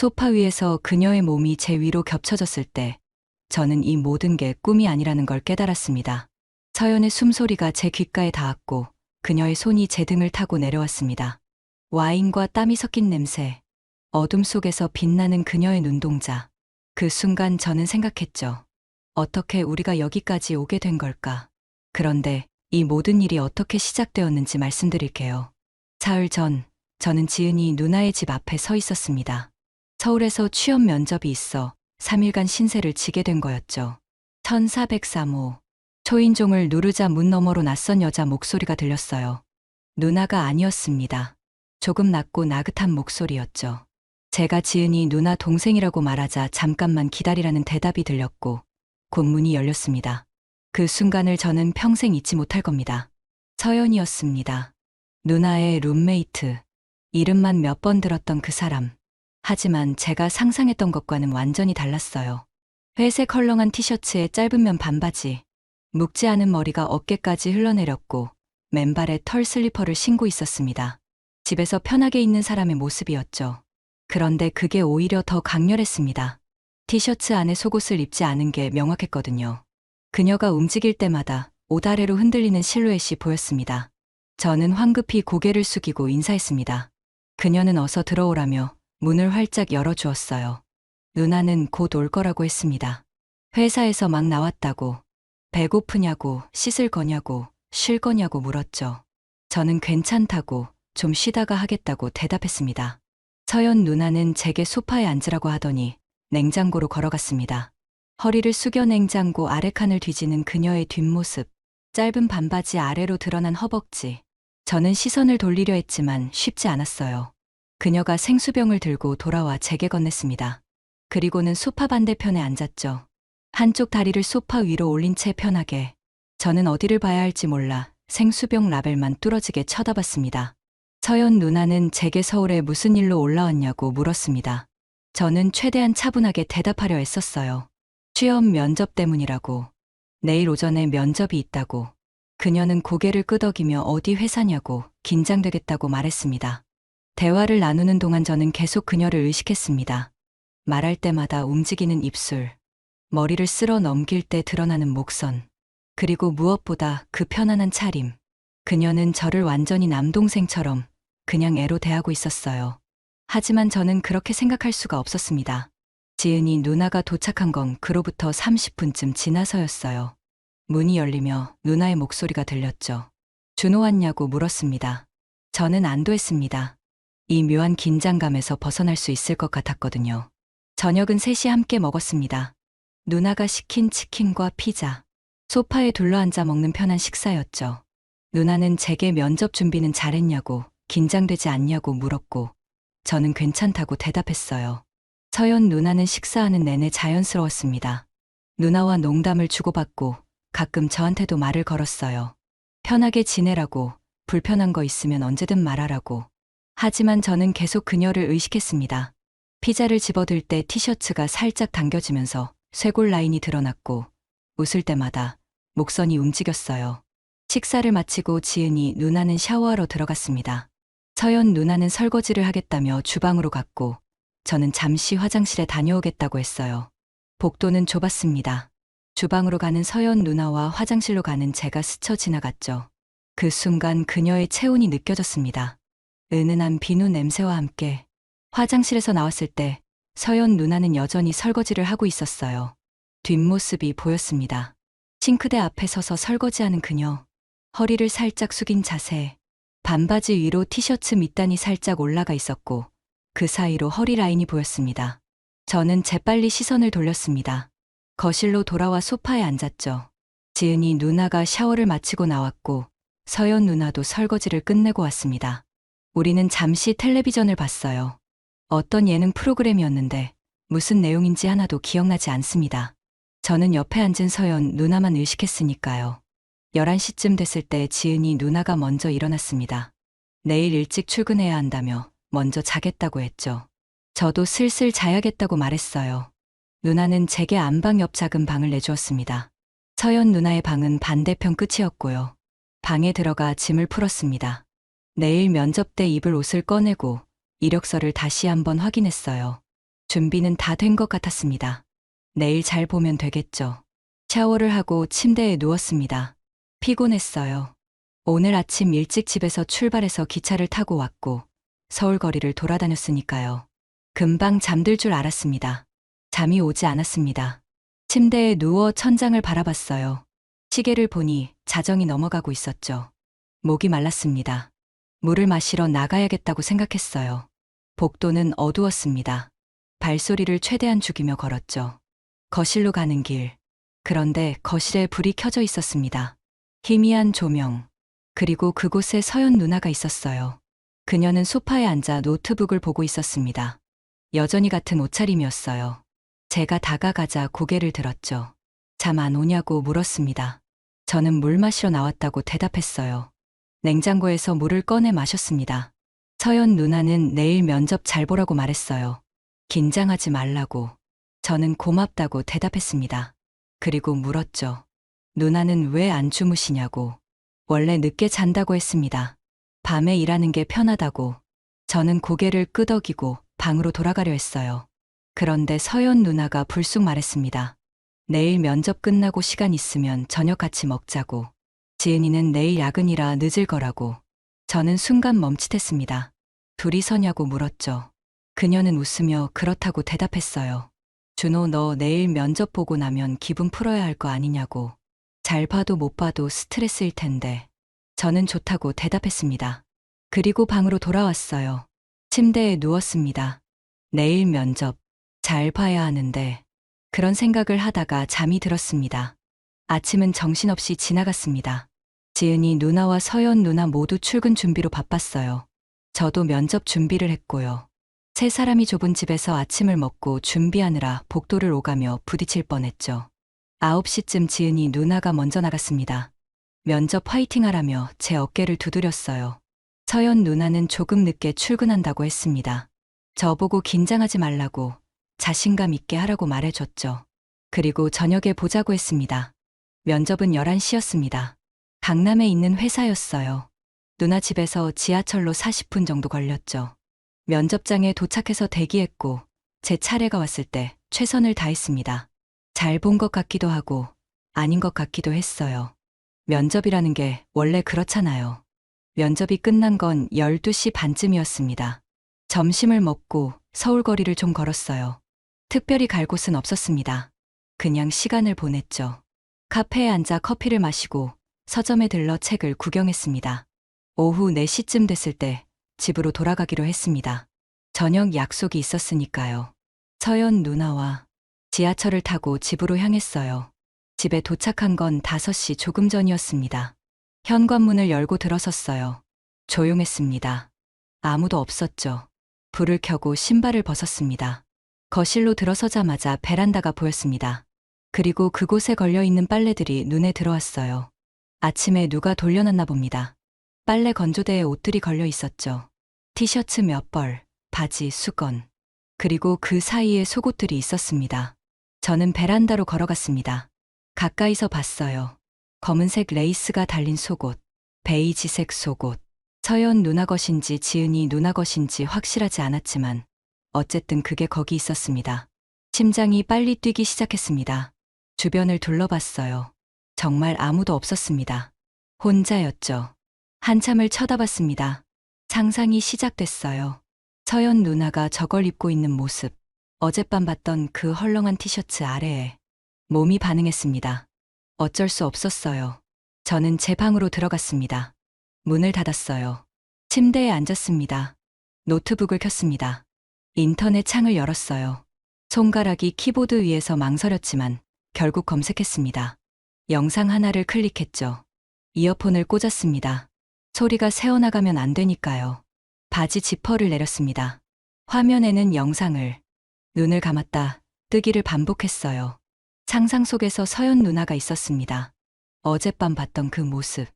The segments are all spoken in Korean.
소파 위에서 그녀의 몸이 제 위로 겹쳐졌을 때 저는 이 모든 게 꿈이 아니라는 걸 깨달았습니다. 서연의 숨소리가 제 귓가에 닿았고 그녀의 손이 제 등을 타고 내려왔습니다. 와인과 땀이 섞인 냄새, 어둠 속에서 빛나는 그녀의 눈동자. 그 순간 저는 생각했죠. 어떻게 우리가 여기까지 오게 된 걸까? 그런데 이 모든 일이 어떻게 시작되었는지 말씀드릴게요. 사흘 전, 저는 지은이 누나의 집 앞에 서 있었습니다. 서울에서 취업 면접이 있어 3일간 신세를 지게 된 거였죠. 1403호. 초인종을 누르자 문 너머로 낯선 여자 목소리가 들렸어요. 누나가 아니었습니다. 조금 낮고 나긋한 목소리였죠. 제가 지은이 누나 동생이라고 말하자 잠깐만 기다리라는 대답이 들렸고 곧 문이 열렸습니다. 그 순간을 저는 평생 잊지 못할 겁니다. 서연이었습니다. 누나의 룸메이트. 이름만 몇 번 들었던 그 사람. 하지만 제가 상상했던 것과는 완전히 달랐어요. 회색 헐렁한 티셔츠에 짧은 면 반바지, 묵지 않은 머리가 어깨까지 흘러내렸고 맨발에 털 슬리퍼를 신고 있었습니다. 집에서 편하게 있는 사람의 모습이었죠. 그런데 그게 오히려 더 강렬했습니다. 티셔츠 안에 속옷을 입지 않은 게 명확했거든요. 그녀가 움직일 때마다 옷 아래로 흔들리는 실루엣이 보였습니다. 저는 황급히 고개를 숙이고 인사했습니다. 그녀는 어서 들어오라며 문을 활짝 열어주었어요. 누나는 곧 올 거라고 했습니다. 회사에서 막 나왔다고, 배고프냐고, 씻을 거냐고, 쉴 거냐고 물었죠. 저는 괜찮다고, 좀 쉬다가 하겠다고 대답했습니다. 서연 누나는 제게 소파에 앉으라고 하더니 냉장고로 걸어갔습니다. 허리를 숙여 냉장고 아래칸을 뒤지는 그녀의 뒷모습, 짧은 반바지 아래로 드러난 허벅지. 저는 시선을 돌리려 했지만 쉽지 않았어요. 그녀가 생수병을 들고 돌아와 제게 건넸습니다. 그리고는 소파 반대편에 앉았죠. 한쪽 다리를 소파 위로 올린 채 편하게. 저는 어디를 봐야 할지 몰라 생수병 라벨만 뚫어지게 쳐다봤습니다. 서연 누나는 제게 서울에 무슨 일로 올라왔냐고 물었습니다. 저는 최대한 차분하게 대답하려 애썼어요. 취업 면접 때문이라고. 내일 오전에 면접이 있다고. 그녀는 고개를 끄덕이며 어디 회사냐고 긴장되겠다고 말했습니다. 대화를 나누는 동안 저는 계속 그녀를 의식했습니다. 말할 때마다 움직이는 입술, 머리를 쓸어 넘길 때 드러나는 목선, 그리고 무엇보다 그 편안한 차림. 그녀는 저를 완전히 남동생처럼 그냥 애로 대하고 있었어요. 하지만 저는 그렇게 생각할 수가 없었습니다. 지은이 누나가 도착한 건 그로부터 30분쯤 지나서였어요. 문이 열리며 누나의 목소리가 들렸죠. 준호 왔냐고 물었습니다. 저는 안도했습니다. 이 묘한 긴장감에서 벗어날 수 있을 것 같았거든요. 저녁은 셋이 함께 먹었습니다. 누나가 시킨 치킨과 피자, 소파에 둘러앉아 먹는 편한 식사였죠. 누나는 제게 면접 준비는 잘했냐고, 긴장되지 않냐고 물었고, 저는 괜찮다고 대답했어요. 서연 누나는 식사하는 내내 자연스러웠습니다. 누나와 농담을 주고받고 가끔 저한테도 말을 걸었어요. 편하게 지내라고, 불편한 거 있으면 언제든 말하라고. 하지만 저는 계속 그녀를 의식했습니다. 피자를 집어들 때 티셔츠가 살짝 당겨지면서 쇄골 라인이 드러났고 웃을 때마다 목선이 움직였어요. 식사를 마치고 지은이 누나는 샤워하러 들어갔습니다. 서연 누나는 설거지를 하겠다며 주방으로 갔고 저는 잠시 화장실에 다녀오겠다고 했어요. 복도는 좁았습니다. 주방으로 가는 서연 누나와 화장실로 가는 제가 스쳐 지나갔죠. 그 순간 그녀의 체온이 느껴졌습니다. 은은한 비누 냄새와 함께 화장실에서 나왔을 때 서연 누나는 여전히 설거지를 하고 있었어요. 뒷모습이 보였습니다. 싱크대 앞에 서서 설거지하는 그녀. 허리를 살짝 숙인 자세. 반바지 위로 티셔츠 밑단이 살짝 올라가 있었고 그 사이로 허리 라인이 보였습니다. 저는 재빨리 시선을 돌렸습니다. 거실로 돌아와 소파에 앉았죠. 지은이 누나가 샤워를 마치고 나왔고 서연 누나도 설거지를 끝내고 왔습니다. 우리는 잠시 텔레비전을 봤어요. 어떤 예능 프로그램이었는데 무슨 내용인지 하나도 기억나지 않습니다. 저는 옆에 앉은 서연 누나만 의식했으니까요. 11시쯤 됐을 때 지은이 누나가 먼저 일어났습니다. 내일 일찍 출근해야 한다며 먼저 자겠다고 했죠. 저도 슬슬 자야겠다고 말했어요. 누나는 제게 안방 옆 작은 방을 내주었습니다. 서연 누나의 방은 반대편 끝이었고요. 방에 들어가 짐을 풀었습니다. 내일 면접 때 입을 옷을 꺼내고 이력서를 다시 한번 확인했어요. 준비는 다 된 것 같았습니다. 내일 잘 보면 되겠죠. 샤워를 하고 침대에 누웠습니다. 피곤했어요. 오늘 아침 일찍 집에서 출발해서 기차를 타고 왔고 서울 거리를 돌아다녔으니까요. 금방 잠들 줄 알았습니다. 잠이 오지 않았습니다. 침대에 누워 천장을 바라봤어요. 시계를 보니 자정이 넘어가고 있었죠. 목이 말랐습니다. 물을 마시러 나가야겠다고 생각했어요. 복도는 어두웠습니다. 발소리를 최대한 죽이며 걸었죠. 거실로 가는 길. 그런데 거실에 불이 켜져 있었습니다. 희미한 조명. 그리고 그곳에 서연 누나가 있었어요. 그녀는 소파에 앉아 노트북을 보고 있었습니다. 여전히 같은 옷차림이었어요. 제가 다가가자 고개를 들었죠. 잠 안 오냐고 물었습니다. 저는 물 마시러 나왔다고 대답했어요. 냉장고에서 물을 꺼내 마셨습니다. 서연 누나는 내일 면접 잘 보라고 말했어요. 긴장하지 말라고. 저는 고맙다고 대답했습니다. 그리고 물었죠. 누나는 왜 안 주무시냐고. 원래 늦게 잔다고 했습니다. 밤에 일하는 게 편하다고. 저는 고개를 끄덕이고 방으로 돌아가려 했어요. 그런데 서연 누나가 불쑥 말했습니다. 내일 면접 끝나고 시간 있으면 저녁 같이 먹자고. 지은이는 내일 야근이라 늦을 거라고. 저는 순간 멈칫했습니다. 둘이서냐고 물었죠. 그녀는 웃으며 그렇다고 대답했어요. 준호, 너 내일 면접 보고 나면 기분 풀어야 할 거 아니냐고. 잘 봐도 못 봐도 스트레스일 텐데. 저는 좋다고 대답했습니다. 그리고 방으로 돌아왔어요. 침대에 누웠습니다. 내일 면접 잘 봐야 하는데 그런 생각을 하다가 잠이 들었습니다. 아침은 정신없이 지나갔습니다. 지은이 누나와 서연 누나 모두 출근 준비로 바빴어요. 저도 면접 준비를 했고요. 세 사람이 좁은 집에서 아침을 먹고 준비하느라 복도를 오가며 부딪힐 뻔했죠. 9시쯤 지은이 누나가 먼저 나갔습니다. 면접 화이팅 하라며 제 어깨를 두드렸어요. 서연 누나는 조금 늦게 출근한다고 했습니다. 저보고 긴장하지 말라고 자신감 있게 하라고 말해줬죠. 그리고 저녁에 보자고 했습니다. 면접은 11시였습니다. 강남에 있는 회사였어요. 누나 집에서 지하철로 40분 정도 걸렸죠. 면접장에 도착해서 대기했고 제 차례가 왔을 때 최선을 다했습니다. 잘 본 것 같기도 하고 아닌 것 같기도 했어요. 면접이라는 게 원래 그렇잖아요. 면접이 끝난 건 12시 반쯤이었습니다. 점심을 먹고 서울 거리를 좀 걸었어요. 특별히 갈 곳은 없었습니다. 그냥 시간을 보냈죠. 카페에 앉아 커피를 마시고 서점에 들러 책을 구경했습니다. 오후 4시쯤 됐을 때 집으로 돌아가기로 했습니다. 저녁 약속이 있었으니까요. 서연 누나와 지하철을 타고 집으로 향했어요. 집에 도착한 건 5시 조금 전이었습니다. 현관문을 열고 들어섰어요. 조용했습니다. 아무도 없었죠. 불을 켜고 신발을 벗었습니다. 거실로 들어서자마자 베란다가 보였습니다. 그리고 그곳에 걸려있는 빨래들이 눈에 들어왔어요. 아침에 누가 돌려놨나 봅니다. 빨래 건조대에 옷들이 걸려 있었죠. 티셔츠 몇 벌, 바지 수건, 그리고 그 사이에 속옷들이 있었습니다. 저는 베란다로 걸어갔습니다. 가까이서 봤어요. 검은색 레이스가 달린 속옷, 베이지색 속옷. 서연 누나 것인지 지은이 누나 것인지 확실하지 않았지만 어쨌든 그게 거기 있었습니다. 심장이 빨리 뛰기 시작했습니다. 주변을 둘러봤어요. 정말 아무도 없었습니다. 혼자였죠. 한참을 쳐다봤습니다. 상상이 시작됐어요. 서연 누나가 저걸 입고 있는 모습, 어젯밤 봤던 그 헐렁한 티셔츠 아래에 몸이 반응했습니다. 어쩔 수 없었어요. 저는 제 방으로 들어갔습니다. 문을 닫았어요. 침대에 앉았습니다. 노트북을 켰습니다. 인터넷 창을 열었어요. 손가락이 키보드 위에서 망설였지만 결국 검색했습니다. 영상 하나를 클릭했죠. 이어폰을 꽂았습니다. 소리가 새어나가면 안 되니까요. 바지 지퍼를 내렸습니다. 화면에는 영상을. 눈을 감았다 뜨기를 반복했어요. 상상 속에서 서연 누나가 있었습니다. 어젯밤 봤던 그 모습,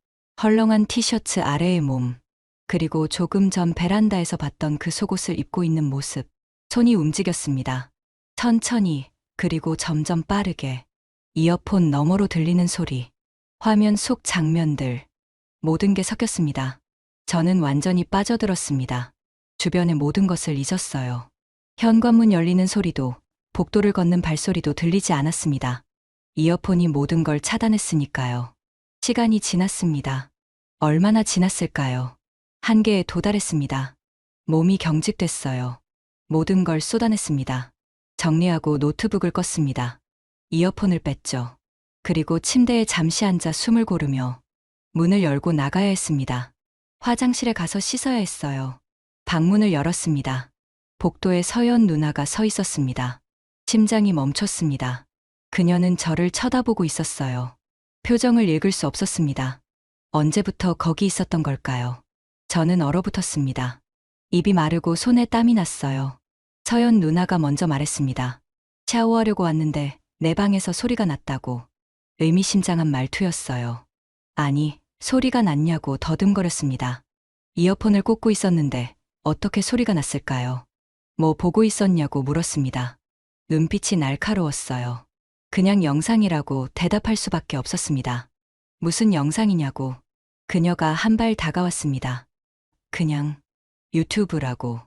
헐렁한 티셔츠 아래의 몸, 그리고 조금 전 베란다에서 봤던 그 속옷을 입고 있는 모습. 손이 움직였습니다. 천천히, 그리고 점점 빠르게. 이어폰 너머로 들리는 소리, 화면 속 장면들, 모든 게 섞였습니다. 저는 완전히 빠져들었습니다. 주변의 모든 것을 잊었어요. 현관문 열리는 소리도 복도를 걷는 발소리도 들리지 않았습니다. 이어폰이 모든 걸 차단했으니까요. 시간이 지났습니다. 얼마나 지났을까요? 한계에 도달했습니다. 몸이 경직됐어요. 모든 걸 쏟아냈습니다. 정리하고 노트북을 껐습니다. 이어폰을 뺐죠. 그리고 침대에 잠시 앉아 숨을 고르며 문을 열고 나가야 했습니다. 화장실에 가서 씻어야 했어요. 방문을 열었습니다. 복도에 서연 누나가 서 있었습니다. 심장이 멈췄습니다. 그녀는 저를 쳐다보고 있었어요. 표정을 읽을 수 없었습니다. 언제부터 거기 있었던 걸까요? 저는 얼어붙었습니다. 입이 마르고 손에 땀이 났어요. 서연 누나가 먼저 말했습니다. 샤워하려고 왔는데 내 방에서 소리가 났다고. 의미심장한 말투였어요. 아니, 소리가 났냐고 더듬거렸습니다. 이어폰을 꽂고 있었는데 어떻게 소리가 났을까요? 뭐 보고 있었냐고 물었습니다. 눈빛이 날카로웠어요. 그냥 영상이라고 대답할 수밖에 없었습니다. 무슨 영상이냐고. 그녀가 한 발 다가왔습니다. 그냥 유튜브라고.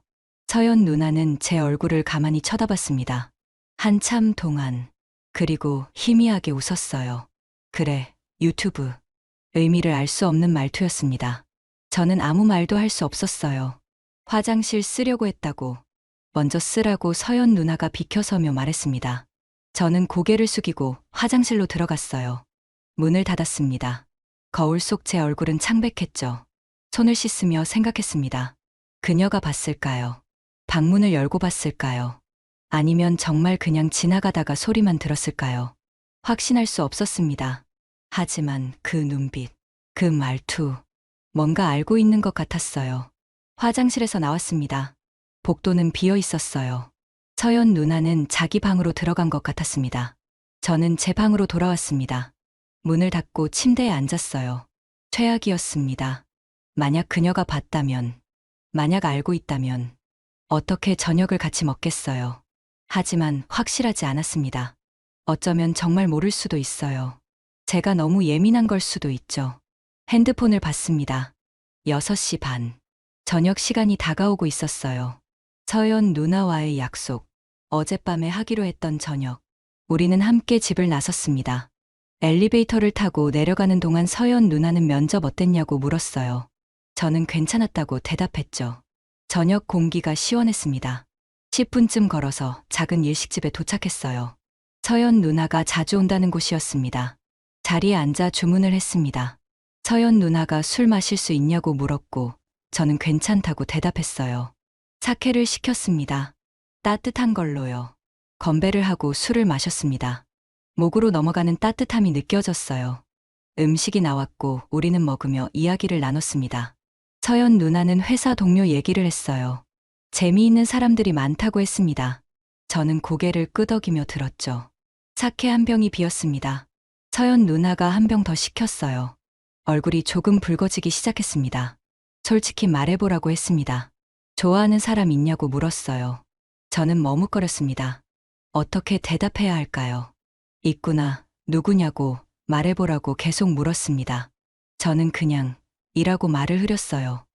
서연 누나는 제 얼굴을 가만히 쳐다봤습니다. 한참 동안. 그리고 희미하게 웃었어요. 그래, 유튜브. 의미를 알 수 없는 말투였습니다. 저는 아무 말도 할 수 없었어요. 화장실 쓰려고 했다고. 먼저 쓰라고 서연 누나가 비켜서며 말했습니다. 저는 고개를 숙이고 화장실로 들어갔어요. 문을 닫았습니다. 거울 속 제 얼굴은 창백했죠. 손을 씻으며 생각했습니다. 그녀가 봤을까요? 방문을 열고 봤을까요? 아니면 정말 그냥 지나가다가 소리만 들었을까요? 확신할 수 없었습니다. 하지만 그 눈빛, 그 말투, 뭔가 알고 있는 것 같았어요. 화장실에서 나왔습니다. 복도는 비어 있었어요. 서연 누나는 자기 방으로 들어간 것 같았습니다. 저는 제 방으로 돌아왔습니다. 문을 닫고 침대에 앉았어요. 최악이었습니다. 만약 그녀가 봤다면, 만약 알고 있다면, 어떻게 저녁을 같이 먹겠어요. 하지만 확실하지 않았습니다. 어쩌면 정말 모를 수도 있어요. 제가 너무 예민한 걸 수도 있죠. 핸드폰을 봤습니다. 6시 반. 저녁 시간이 다가오고 있었어요. 서연 누나와의 약속. 어젯밤에 하기로 했던 저녁. 우리는 함께 집을 나섰습니다. 엘리베이터를 타고 내려가는 동안 서연 누나는 면접 어땠냐고 물었어요. 저는 괜찮았다고 대답했죠. 저녁 공기가 시원했습니다. 10분쯤 걸어서 작은 일식집에 도착했어요. 서연 누나가 자주 온다는 곳이었습니다. 자리에 앉아 주문을 했습니다. 서연 누나가 술 마실 수 있냐고 물었고 저는 괜찮다고 대답했어요. 사케를 시켰습니다. 따뜻한 걸로요. 건배를 하고 술을 마셨습니다. 목으로 넘어가는 따뜻함이 느껴졌어요. 음식이 나왔고 우리는 먹으며 이야기를 나눴습니다. 서연 누나는 회사 동료 얘기를 했어요. 재미있는 사람들이 많다고 했습니다. 저는 고개를 끄덕이며 들었죠. 사케 한 병이 비었습니다. 서연 누나가 한 병 더 시켰어요. 얼굴이 조금 붉어지기 시작했습니다. 솔직히 말해보라고 했습니다. 좋아하는 사람 있냐고 물었어요. 저는 머뭇거렸습니다. 어떻게 대답해야 할까요? 있구나, 누구냐고 말해보라고 계속 물었습니다. 저는 그냥 이라고 말을 흐렸어요.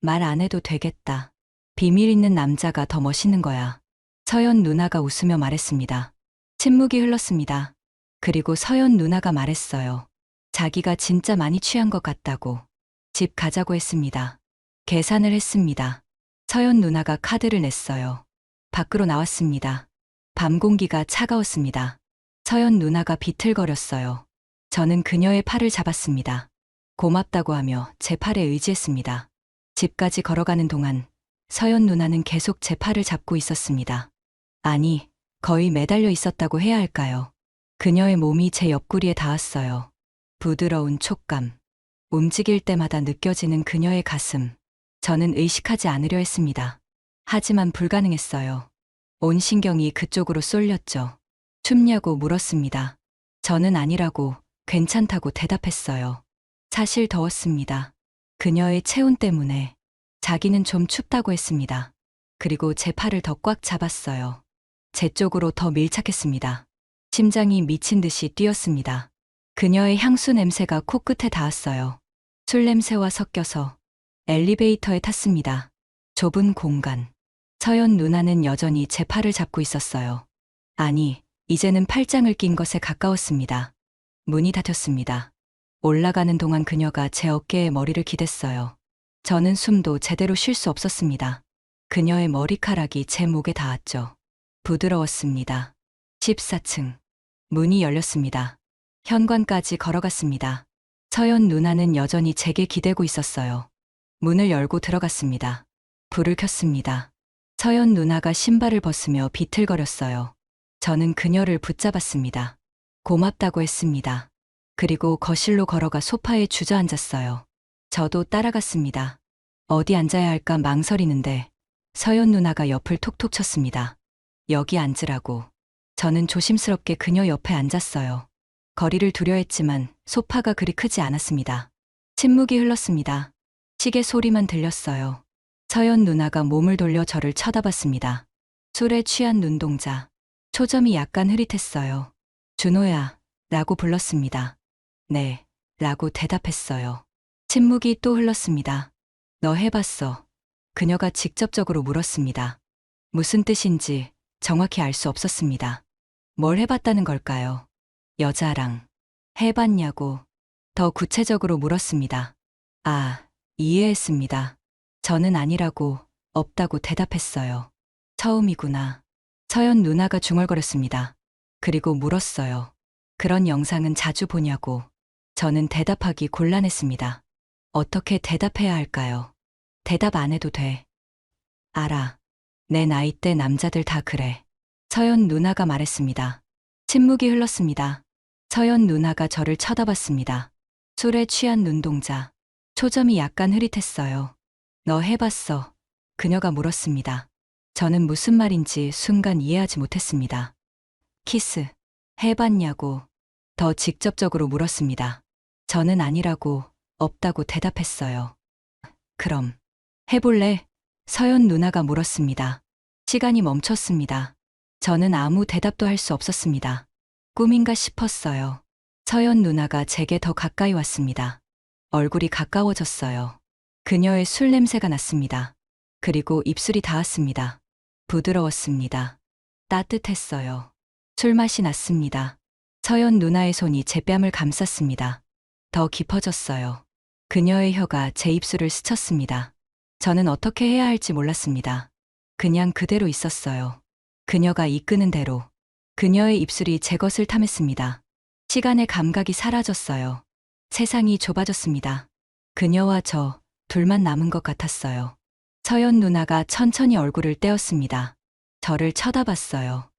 말 안 해도 되겠다. 비밀 있는 남자가 더 멋있는 거야. 서연 누나가 웃으며 말했습니다. 침묵이 흘렀습니다. 그리고 서연 누나가 말했어요. 자기가 진짜 많이 취한 것 같다고. 집 가자고 했습니다. 계산을 했습니다. 서연 누나가 카드를 냈어요. 밖으로 나왔습니다. 밤 공기가 차가웠습니다. 서연 누나가 비틀거렸어요. 저는 그녀의 팔을 잡았습니다. 고맙다고 하며 제 팔에 의지했습니다. 집까지 걸어가는 동안 서연 누나는 계속 제 팔을 잡고 있었습니다. 아니, 거의 매달려 있었다고 해야 할까요? 그녀의 몸이 제 옆구리에 닿았어요. 부드러운 촉감. 움직일 때마다 느껴지는 그녀의 가슴. 저는 의식하지 않으려 했습니다. 하지만 불가능했어요. 온 신경이 그쪽으로 쏠렸죠. 춥냐고 물었습니다. 저는 아니라고 괜찮다고 대답했어요. 사실 더웠습니다. 그녀의 체온 때문에 자기는 좀 춥다고 했습니다. 그리고 제 팔을 더 꽉 잡았어요. 제 쪽으로 더 밀착했습니다. 심장이 미친 듯이 뛰었습니다. 그녀의 향수 냄새가 코끝에 닿았어요. 술 냄새와 섞여서 엘리베이터에 탔습니다. 좁은 공간. 서연 누나는 여전히 제 팔을 잡고 있었어요. 아니, 이제는 팔짱을 낀 것에 가까웠습니다. 문이 닫혔습니다. 올라가는 동안 그녀가 제 어깨에 머리를 기댔어요. 저는 숨도 제대로 쉴 수 없었습니다. 그녀의 머리카락이 제 목에 닿았죠. 부드러웠습니다. 14층. 문이 열렸습니다. 현관까지 걸어갔습니다. 서연 누나는 여전히 제게 기대고 있었어요. 문을 열고 들어갔습니다. 불을 켰습니다. 서연 누나가 신발을 벗으며 비틀거렸어요. 저는 그녀를 붙잡았습니다. 고맙다고 했습니다. 그리고 거실로 걸어가 소파에 주저앉았어요. 저도 따라갔습니다. 어디 앉아야 할까 망설이는데 서연 누나가 옆을 톡톡 쳤습니다. 여기 앉으라고. 저는 조심스럽게 그녀 옆에 앉았어요. 거리를 두려 했지만 소파가 그리 크지 않았습니다. 침묵이 흘렀습니다. 시계 소리만 들렸어요. 서연 누나가 몸을 돌려 저를 쳐다봤습니다. 술에 취한 눈동자. 초점이 약간 흐릿했어요. 준호야, 라고 불렀습니다. 네, 라고 대답했어요. 침묵이 또 흘렀습니다. 너 해봤어? 그녀가 직접적으로 물었습니다. 무슨 뜻인지 정확히 알 수 없었습니다. 뭘 해봤다는 걸까요? 여자랑. 해봤냐고. 더 구체적으로 물었습니다. 아, 이해했습니다. 저는 아니라고, 없다고 대답했어요. 처음이구나. 서연 누나가 중얼거렸습니다. 그리고 물었어요. 그런 영상은 자주 보냐고. 저는 대답하기 곤란했습니다. 어떻게 대답해야 할까요? 대답 안 해도 돼. 알아. 내 나이 때 남자들 다 그래. 서연 누나가 말했습니다. 침묵이 흘렀습니다. 서연 누나가 저를 쳐다봤습니다. 술에 취한 눈동자. 초점이 약간 흐릿했어요. 너 해봤어? 그녀가 물었습니다. 저는 무슨 말인지 순간 이해하지 못했습니다. 키스. 해봤냐고. 더 직접적으로 물었습니다. 저는 아니라고, 없다고 대답했어요. 그럼, 해볼래? 서연 누나가 물었습니다. 시간이 멈췄습니다. 저는 아무 대답도 할 수 없었습니다. 꿈인가 싶었어요. 서연 누나가 제게 더 가까이 왔습니다. 얼굴이 가까워졌어요. 그녀의 술 냄새가 났습니다. 그리고 입술이 닿았습니다. 부드러웠습니다. 따뜻했어요. 술맛이 났습니다. 서연 누나의 손이 제 뺨을 감쌌습니다. 더 깊어졌어요. 그녀의 혀가 제 입술을 스쳤습니다. 저는 어떻게 해야 할지 몰랐습니다. 그냥 그대로 있었어요. 그녀가 이끄는 대로. 그녀의 입술이 제 것을 탐했습니다. 시간의 감각이 사라졌어요. 세상이 좁아졌습니다. 그녀와 저 둘만 남은 것 같았어요. 서연 누나가 천천히 얼굴을 떼었습니다. 저를 쳐다봤어요.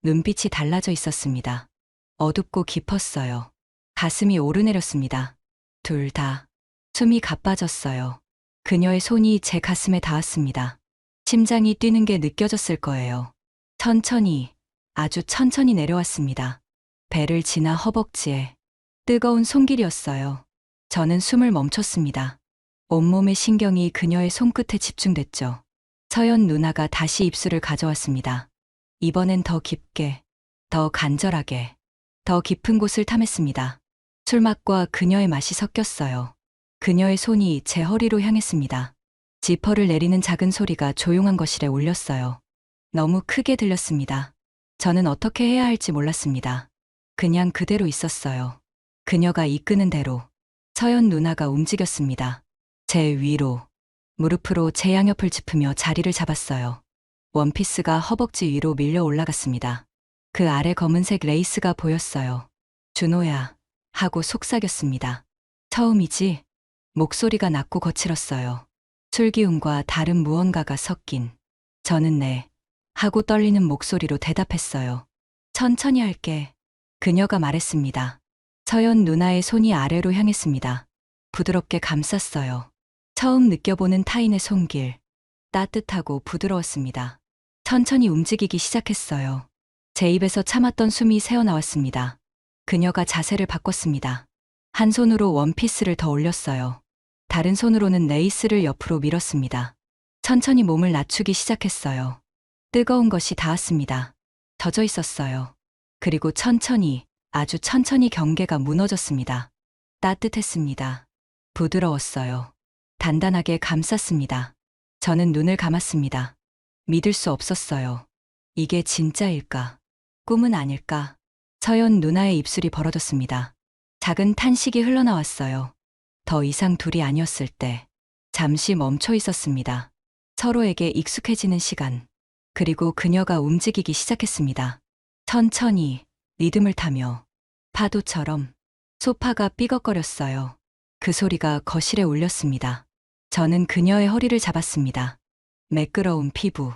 눈빛이 달라져 있었습니다. 어둡고 깊었어요. 가슴이 오르내렸습니다. 둘 다. 숨이 가빠졌어요. 그녀의 손이 제 가슴에 닿았습니다. 심장이 뛰는 게 느껴졌을 거예요. 천천히, 아주 천천히 내려왔습니다. 배를 지나 허벅지에. 뜨거운 손길이었어요. 저는 숨을 멈췄습니다. 온몸의 신경이 그녀의 손끝에 집중됐죠. 서연 누나가 다시 입술을 가져왔습니다. 이번엔 더 깊게, 더 간절하게, 더 깊은 곳을 탐했습니다. 술맛과 그녀의 맛이 섞였어요. 그녀의 손이 제 허리로 향했습니다. 지퍼를 내리는 작은 소리가 조용한 거실에 울렸어요. 너무 크게 들렸습니다. 저는 어떻게 해야 할지 몰랐습니다. 그냥 그대로 있었어요. 그녀가 이끄는 대로. 서연 누나가 움직였습니다. 제 위로, 무릎으로 제 양옆을 짚으며 자리를 잡았어요. 원피스가 허벅지 위로 밀려 올라갔습니다. 그 아래 검은색 레이스가 보였어요. 준호야, 하고 속삭였습니다. 처음이지? 목소리가 낮고 거칠었어요. 술기운과 다른 무언가가 섞인. 저는 네, 하고 떨리는 목소리로 대답했어요. 천천히 할게. 그녀가 말했습니다. 서연 누나의 손이 아래로 향했습니다. 부드럽게 감쌌어요. 처음 느껴보는 타인의 손길. 따뜻하고 부드러웠습니다. 천천히 움직이기 시작했어요. 제 입에서 참았던 숨이 새어나왔습니다. 그녀가 자세를 바꿨습니다. 한 손으로 원피스를 더 올렸어요. 다른 손으로는 레이스를 옆으로 밀었습니다. 천천히 몸을 낮추기 시작했어요. 뜨거운 것이 닿았습니다. 젖어 있었어요. 그리고 천천히, 아주 천천히 경계가 무너졌습니다. 따뜻했습니다. 부드러웠어요. 단단하게 감쌌습니다. 저는 눈을 감았습니다. 믿을 수 없었어요. 이게 진짜일까? 꿈은 아닐까? 서연 누나의 입술이 벌어졌습니다. 작은 탄식이 흘러나왔어요. 더 이상 둘이 아니었을 때 잠시 멈춰 있었습니다. 서로에게 익숙해지는 시간. 그리고 그녀가 움직이기 시작했습니다. 천천히 리듬을 타며 파도처럼 소파가 삐걱거렸어요. 그 소리가 거실에 울렸습니다. 저는 그녀의 허리를 잡았습니다. 매끄러운 피부,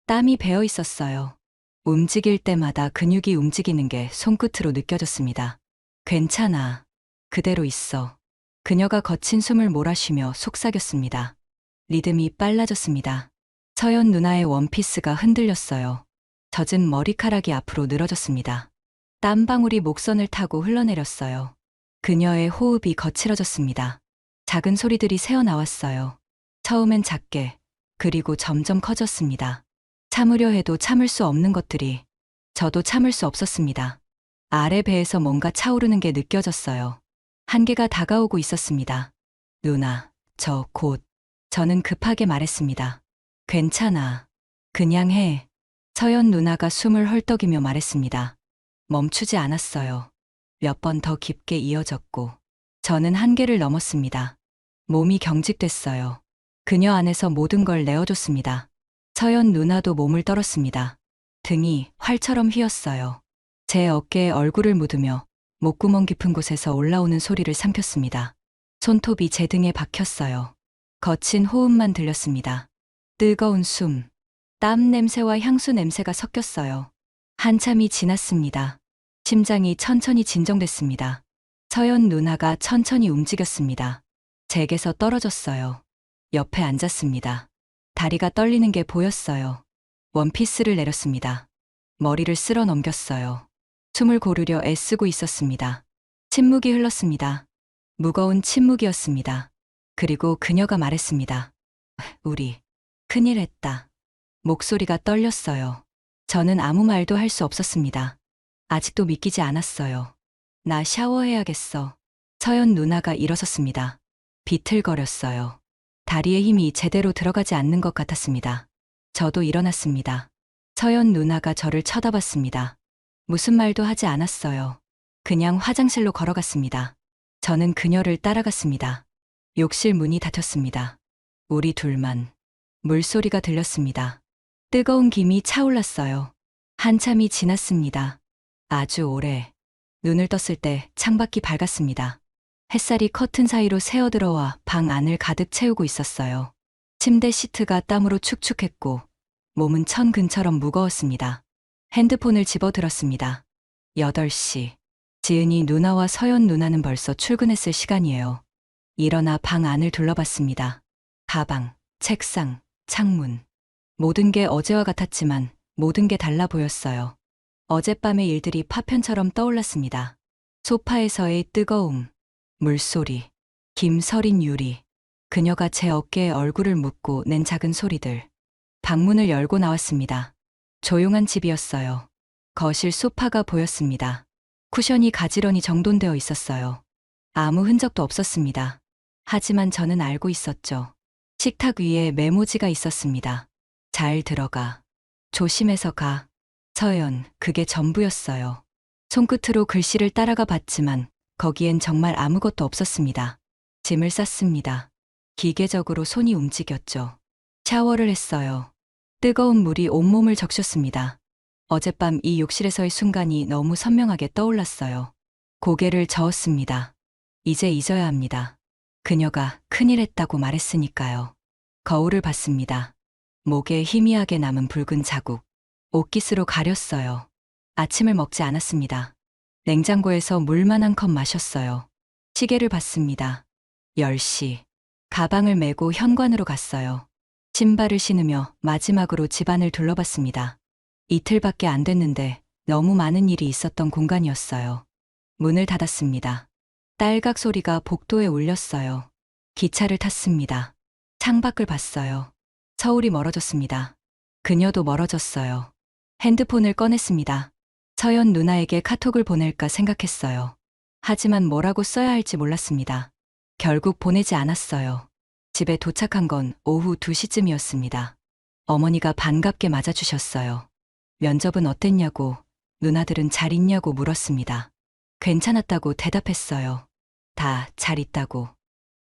땀이 배어 있었어요. 움직일 때마다 근육이 움직이는 게 손끝으로 느껴졌습니다. 괜찮아. 그대로 있어. 그녀가 거친 숨을 몰아쉬며 속삭였습니다. 리듬이 빨라졌습니다. 서연 누나의 원피스가 흔들렸어요. 젖은 머리카락이 앞으로 늘어졌습니다. 땀방울이 목선을 타고 흘러내렸어요. 그녀의 호흡이 거칠어졌습니다. 작은 소리들이 새어나왔어요. 처음엔 작게, 그리고 점점 커졌습니다. 참으려 해도 참을 수 없는 것들이, 저도 참을 수 없었습니다. 아래 배에서 뭔가 차오르는 게 느껴졌어요. 한계가 다가오고 있었습니다. 누나, 저 곧. 저는 급하게 말했습니다. 괜찮아. 그냥 해. 서연 누나가 숨을 헐떡이며 말했습니다. 멈추지 않았어요. 몇 번 더 깊게 이어졌고, 저는 한계를 넘었습니다. 몸이 경직됐어요. 그녀 안에서 모든 걸 내어줬습니다. 서연 누나도 몸을 떨었습니다. 등이 활처럼 휘었어요. 제 어깨에 얼굴을 묻으며 목구멍 깊은 곳에서 올라오는 소리를 삼켰습니다. 손톱이 제 등에 박혔어요. 거친 호흡만 들렸습니다. 뜨거운 숨, 땀 냄새와 향수 냄새가 섞였어요. 한참이 지났습니다. 심장이 천천히 진정됐습니다. 서연 누나가 천천히 움직였습니다. 제게서 떨어졌어요. 옆에 앉았습니다. 다리가 떨리는 게 보였어요. 원피스를 내렸습니다. 머리를 쓸어 넘겼어요. 숨을 고르려 애쓰고 있었습니다. 침묵이 흘렀습니다. 무거운 침묵이었습니다. 그리고 그녀가 말했습니다. 우리 큰일 했다. 목소리가 떨렸어요. 저는 아무 말도 할 수 없었습니다. 아직도 믿기지 않았어요. 나 샤워해야겠어. 서연 누나가 일어섰습니다. 비틀거렸어요. 다리에 힘이 제대로 들어가지 않는 것 같았습니다. 저도 일어났습니다. 서연 누나가 저를 쳐다봤습니다. 무슨 말도 하지 않았어요. 그냥 화장실로 걸어갔습니다. 저는 그녀를 따라갔습니다. 욕실 문이 닫혔습니다. 우리 둘만. 물소리가 들렸습니다. 뜨거운 김이 차올랐어요. 한참이 지났습니다. 아주 오래. 눈을 떴을 때 창밖이 밝았습니다. 햇살이 커튼 사이로 새어들어와 방 안을 가득 채우고 있었어요. 침대 시트가 땀으로 축축했고 몸은 천근처럼 무거웠습니다. 핸드폰을 집어들었습니다. 8시. 지은이 누나와 서연 누나는 벌써 출근했을 시간이에요. 일어나 방 안을 둘러봤습니다. 가방, 책상, 창문. 모든 게 어제와 같았지만 모든 게 달라 보였어요. 어젯밤의 일들이 파편처럼 떠올랐습니다. 소파에서의 뜨거움, 물소리, 김서린 유리. 그녀가 제 어깨에 얼굴을 묻고 낸 작은 소리들. 방문을 열고 나왔습니다. 조용한 집이었어요. 거실 소파가 보였습니다. 쿠션이 가지런히 정돈되어 있었어요. 아무 흔적도 없었습니다. 하지만 저는 알고 있었죠. 식탁 위에 메모지가 있었습니다. 잘 들어가. 조심해서 가. 서연, 그게 전부였어요. 손끝으로 글씨를 따라가 봤지만 거기엔 정말 아무것도 없었습니다. 짐을 쌌습니다. 기계적으로 손이 움직였죠. 샤워를 했어요. 뜨거운 물이 온몸을 적셨습니다. 어젯밤 이 욕실에서의 순간이 너무 선명하게 떠올랐어요. 고개를 저었습니다. 이제 잊어야 합니다. 그녀가 큰일 했다고 말했으니까요. 거울을 봤습니다. 목에 희미하게 남은 붉은 자국. 옷깃으로 가렸어요. 아침을 먹지 않았습니다. 냉장고에서 물만 한 컵 마셨어요. 시계를 봤습니다. 10시. 가방을 메고 현관으로 갔어요. 신발을 신으며 마지막으로 집안을 둘러봤습니다. 이틀밖에 안 됐는데 너무 많은 일이 있었던 공간이었어요. 문을 닫았습니다. 딸각 소리가 복도에 울렸어요. 기차를 탔습니다. 창밖을 봤어요. 서울이 멀어졌습니다. 그녀도 멀어졌어요. 핸드폰을 꺼냈습니다. 서연 누나에게 카톡을 보낼까 생각했어요. 하지만 뭐라고 써야 할지 몰랐습니다. 결국 보내지 않았어요. 집에 도착한 건 오후 2시쯤이었습니다. 어머니가 반갑게 맞아주셨어요. 면접은 어땠냐고, 누나들은 잘 있냐고 물었습니다. 괜찮았다고 대답했어요. 다 잘 있다고.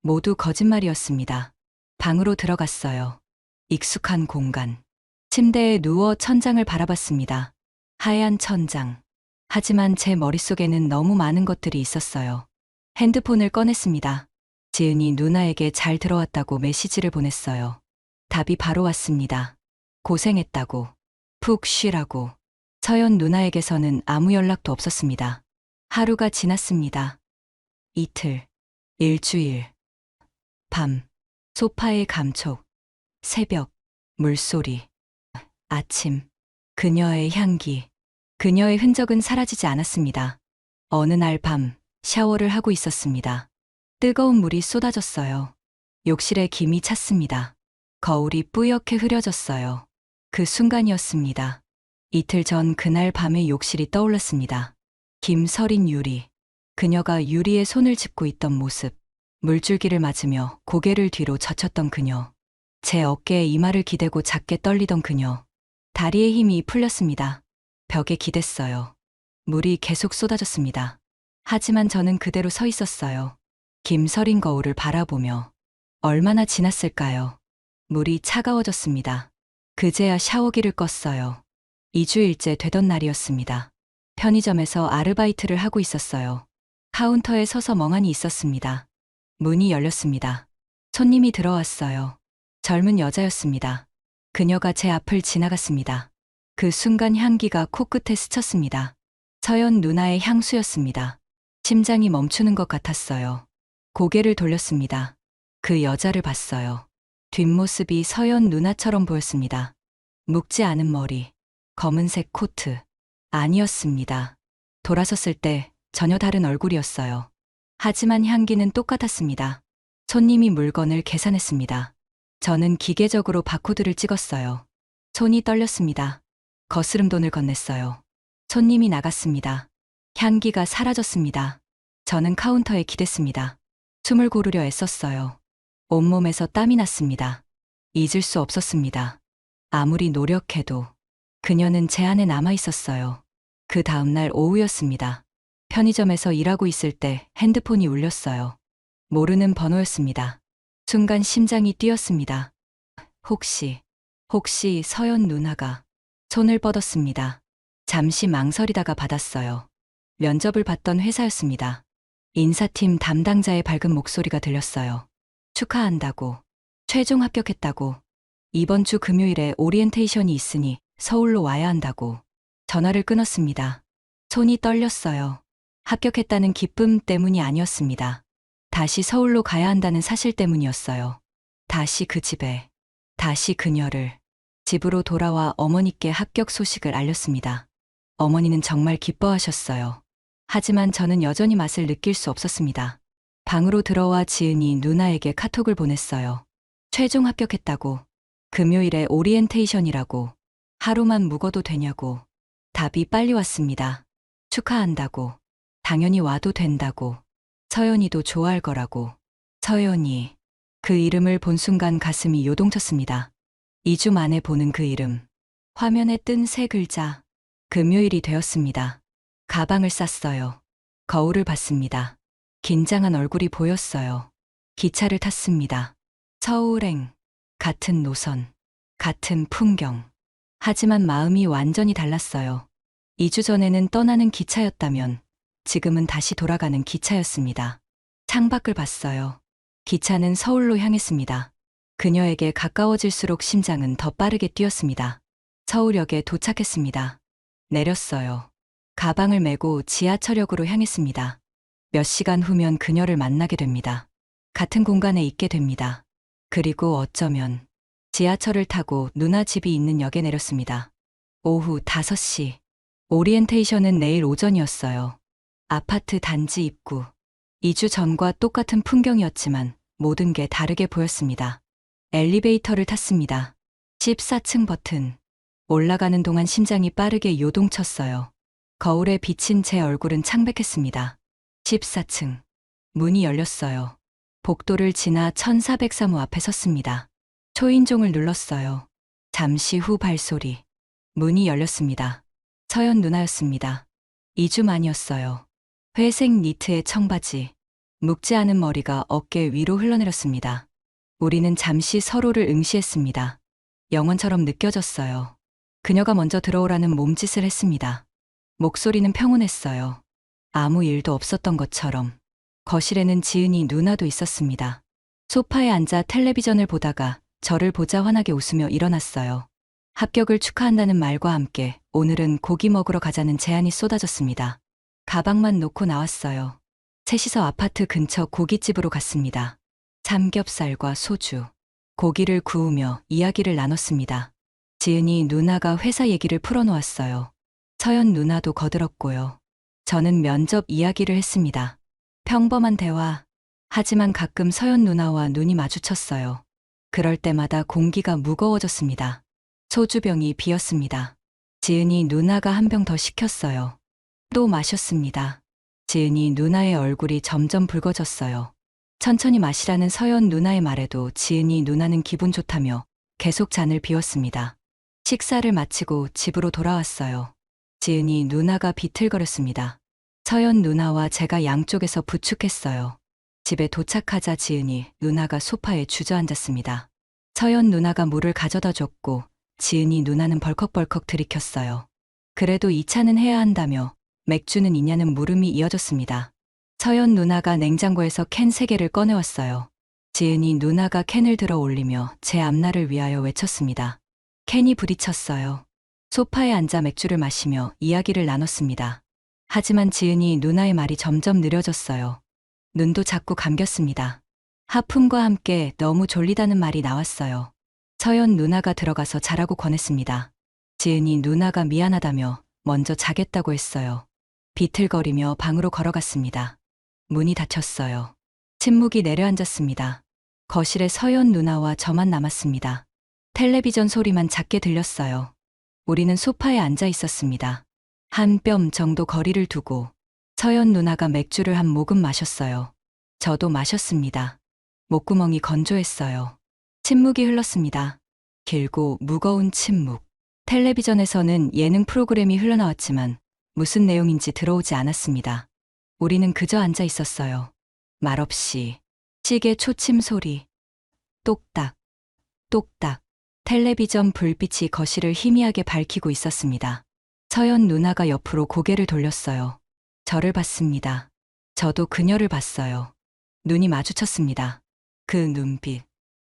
모두 거짓말이었습니다. 방으로 들어갔어요. 익숙한 공간. 침대에 누워 천장을 바라봤습니다. 하얀 천장. 하지만 제 머릿속에는 너무 많은 것들이 있었어요. 핸드폰을 꺼냈습니다. 지은이 누나에게 잘 들어왔다고 메시지를 보냈어요. 답이 바로 왔습니다. 고생했다고. 푹 쉬라고. 서연 누나에게서는 아무 연락도 없었습니다. 하루가 지났습니다. 이틀, 일주일. 밤, 소파의 감촉, 새벽, 물소리, 아침, 그녀의 향기. 그녀의 흔적은 사라지지 않았습니다. 어느 날 밤, 샤워를 하고 있었습니다. 뜨거운 물이 쏟아졌어요. 욕실에 김이 찼습니다. 거울이 뿌옇게 흐려졌어요. 그 순간이었습니다. 이틀 전 그날 밤의 욕실이 떠올랐습니다. 김서린 유리. 그녀가 유리에 손을 짚고 있던 모습. 물줄기를 맞으며 고개를 뒤로 젖혔던 그녀. 제 어깨에 이마를 기대고 작게 떨리던 그녀. 다리에 힘이 풀렸습니다. 벽에 기댔어요. 물이 계속 쏟아졌습니다. 하지만 저는 그대로 서 있었어요. 김서린 거울을 바라보며. 얼마나 지났을까요? 물이 차가워졌습니다. 그제야 샤워기를 껐어요. 2주일째 되던 날이었습니다. 편의점에서 아르바이트를 하고 있었어요. 카운터에 서서 멍하니 있었습니다. 문이 열렸습니다. 손님이 들어왔어요. 젊은 여자였습니다. 그녀가 제 앞을 지나갔습니다. 그 순간 향기가 코끝에 스쳤습니다. 서연 누나의 향수였습니다. 심장이 멈추는 것 같았어요. 고개를 돌렸습니다. 그 여자를 봤어요. 뒷모습이 서연 누나처럼 보였습니다. 묵지 않은 머리, 검은색 코트. 아니었습니다. 돌아섰을 때 전혀 다른 얼굴이었어요. 하지만 향기는 똑같았습니다. 손님이 물건을 계산했습니다. 저는 기계적으로 바코드를 찍었어요. 손이 떨렸습니다. 거스름 돈을 건넸어요. 손님이 나갔습니다. 향기가 사라졌습니다. 저는 카운터에 기댔습니다. 숨을 고르려 애썼어요. 온몸에서 땀이 났습니다. 잊을 수 없었습니다. 아무리 노력해도 그녀는 제 안에 남아 있었어요. 그 다음날 오후였습니다. 편의점에서 일하고 있을 때 핸드폰이 울렸어요. 모르는 번호였습니다. 순간 심장이 뛰었습니다. 혹시 서연 누나가. 손을 뻗었습니다. 잠시 망설이다가 받았어요. 면접을 봤던 회사였습니다. 인사팀 담당자의 밝은 목소리가 들렸어요. 축하한다고. 최종 합격했다고. 이번 주 금요일에 오리엔테이션이 있으니 서울로 와야 한다고. 전화를 끊었습니다. 손이 떨렸어요. 합격했다는 기쁨 때문이 아니었습니다. 다시 서울로 가야 한다는 사실 때문이었어요. 다시 그 집에, 다시 그녀를. 집으로 돌아와 어머니께 합격 소식을 알렸습니다. 어머니는 정말 기뻐하셨어요. 하지만 저는 여전히 맛을 느낄 수 없었습니다. 방으로 들어와 지은이 누나에게 카톡을 보냈어요. 최종 합격했다고. 금요일에 오리엔테이션이라고. 하루만 묵어도 되냐고. 답이 빨리 왔습니다. 축하한다고. 당연히 와도 된다고. 서연이도 좋아할 거라고. 서연이. 그 이름을 본 순간 가슴이 요동쳤습니다. 2주 만에 보는 그 이름. 화면에 뜬 세 글자. 금요일이 되었습니다. 가방을 쌌어요. 거울을 봤습니다. 긴장한 얼굴이 보였어요. 기차를 탔습니다. 서울행. 같은 노선. 같은 풍경. 하지만 마음이 완전히 달랐어요. 2주 전에는 떠나는 기차였다면 지금은 다시 돌아가는 기차였습니다. 창밖을 봤어요. 기차는 서울로 향했습니다. 그녀에게 가까워질수록 심장은 더 빠르게 뛰었습니다. 서울역에 도착했습니다. 내렸어요. 가방을 메고 지하철역으로 향했습니다. 몇 시간 후면 그녀를 만나게 됩니다. 같은 공간에 있게 됩니다. 그리고 어쩌면 지하철을 타고 누나 집이 있는 역에 내렸습니다. 오후 5시. 오리엔테이션은 내일 오전이었어요. 아파트 단지 입구. 2주 전과 똑같은 풍경이었지만 모든 게 다르게 보였습니다. 엘리베이터를 탔습니다. 14층 버튼. 올라가는 동안 심장이 빠르게 요동쳤어요. 거울에 비친 제 얼굴은 창백했습니다. 14층. 문이 열렸어요. 복도를 지나 1403호 앞에 섰습니다. 초인종을 눌렀어요. 잠시 후 발소리. 문이 열렸습니다. 서연 누나였습니다. 2주 만이었어요. 회색 니트에 청바지, 묵지 않은 머리가 어깨 위로 흘러내렸습니다. 우리는 잠시 서로를 응시했습니다. 영원처럼 느껴졌어요. 그녀가 먼저 들어오라는 몸짓을 했습니다. 목소리는 평온했어요. 아무 일도 없었던 것처럼. 거실에는 지은이 누나도 있었습니다. 소파에 앉아 텔레비전을 보다가 저를 보자 환하게 웃으며 일어났어요. 합격을 축하한다는 말과 함께 오늘은 고기 먹으러 가자는 제안이 쏟아졌습니다. 가방만 놓고 나왔어요. 셋이서 아파트 근처 고깃집으로 갔습니다. 삼겹살과 소주, 고기를 구우며 이야기를 나눴습니다. 지은이 누나가 회사 얘기를 풀어놓았어요. 서연 누나도 거들었고요. 저는 면접 이야기를 했습니다. 평범한 대화. 하지만 가끔 서연 누나와 눈이 마주쳤어요. 그럴 때마다 공기가 무거워졌습니다. 소주병이 비었습니다. 지은이 누나가 한 병 더 시켰어요. 또 마셨습니다. 지은이 누나의 얼굴이 점점 붉어졌어요. 천천히 마시라는 서연 누나의 말에도 지은이 누나는 기분 좋다며 계속 잔을 비웠습니다. 식사를 마치고 집으로 돌아왔어요. 지은이 누나가 비틀거렸습니다. 서연 누나와 제가 양쪽에서 부축했어요. 집에 도착하자 지은이 누나가 소파에 주저앉았습니다. 서연 누나가 물을 가져다 줬고 지은이 누나는 벌컥벌컥 들이켰어요. 그래도 2차는 해야 한다며 맥주는 있냐는 물음이 이어졌습니다. 서연 누나가 냉장고에서 캔 3개를 꺼내왔어요. 지은이 누나가 캔을 들어 올리며 제 앞날을 위하여 외쳤습니다. 캔이 부딪혔어요. 소파에 앉아 맥주를 마시며 이야기를 나눴습니다. 하지만 지은이 누나의 말이 점점 느려졌어요. 눈도 자꾸 감겼습니다. 하품과 함께 너무 졸리다는 말이 나왔어요. 서연 누나가 들어가서 자라고 권했습니다. 지은이 누나가 미안하다며 먼저 자겠다고 했어요. 비틀거리며 방으로 걸어갔습니다. 문이 닫혔어요. 침묵이 내려앉았습니다. 거실에 서연 누나와 저만 남았습니다. 텔레비전 소리만 작게 들렸어요. 우리는 소파에 앉아 있었습니다. 한 뼘 정도 거리를 두고 서연 누나가 맥주를 한 모금 마셨어요. 저도 마셨습니다. 목구멍이 건조했어요. 침묵이 흘렀습니다. 길고 무거운 침묵. 텔레비전에서는 예능 프로그램이 흘러나왔지만 무슨 내용인지 들어오지 않았습니다. 우리는 그저 앉아 있었어요. 말없이. 시계 초침 소리. 똑딱, 똑딱. 텔레비전 불빛이 거실을 희미하게 밝히고 있었습니다. 서연 누나가 옆으로 고개를 돌렸어요. 저를 봤습니다. 저도 그녀를 봤어요. 눈이 마주쳤습니다. 그 눈빛.